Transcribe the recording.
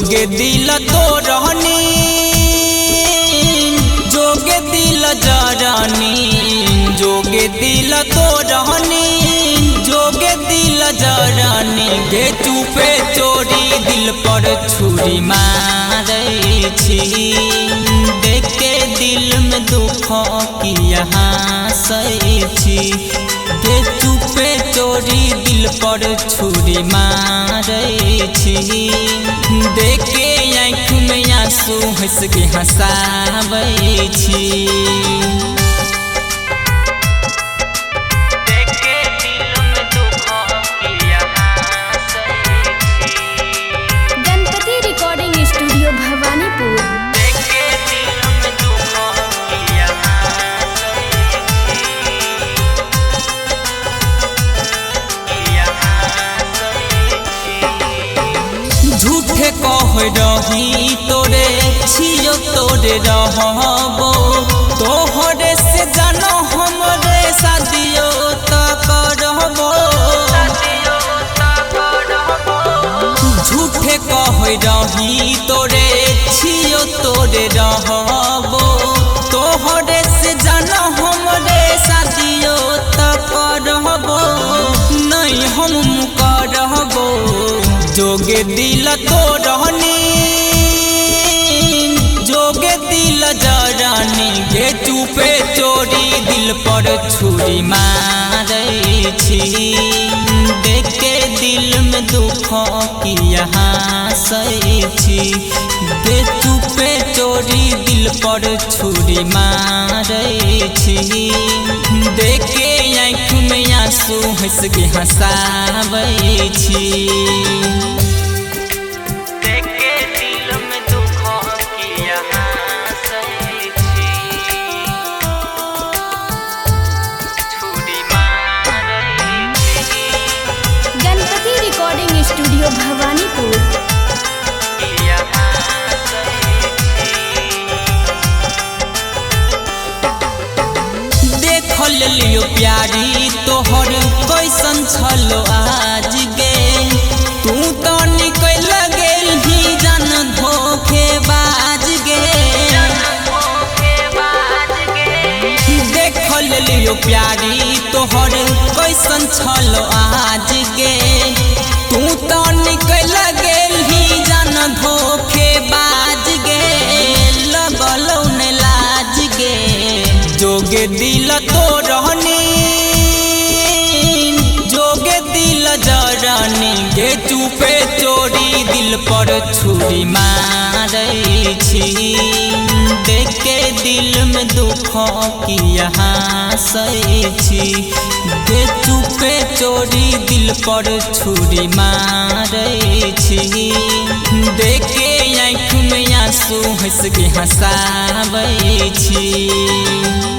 जोगे दिल तो रहनी जोगे दिल जरानी जोगे दिल तो रहनी जोगे दिल जरानी गे चुपे चोरी दिल पर छुरी मारै छी देख के दिल में दुख की यहाँ सही छी गे चुपे चोरी दिल पर छुरी मारै छी देख के आँख में आंसू हंस के हंसाबै छी। झूठे कह रही तोरे छियो तोरे रहबो तोहरे से जानो हमरे शादियो त करबो झूठे कह रही तोरे छियो तोरे रहबो तोहरे से जानो हमरे शादियो त करबो नहीं हम करबो जोगे दिल तो रहनी जोगे दिल जरानी गे चुपे चोरी दिल पर छुरी मारै छी देख के दिल में दुख की यहाँ सही छी गे चुपे चोरी दिल पर छुरी मारै छी देख के आँख में आंसू हंस के हंसाबै छी। स्टूडियो भवानीपुर देख लियो प्यारी तोहर कैसन छलो आज गे तू तो निकल गेल ही जन धोखेबाज गे देख लियो प्यारी तोहर कैसन छलो आज गे तू तो निकल गेल ही जन धोखेबाज गे लगलौ ने लाज गे जोगे दिल तो रहनी जोगे दिल जरानी गे चुपे चोरी दिल पर छुरी मारै छी देख के दिल में दुख की यहाँ सही छी गे चुपे चोरी दिल पर छुरी मारै छी देख के आँख में आंसू हंस के हंसाबै छी।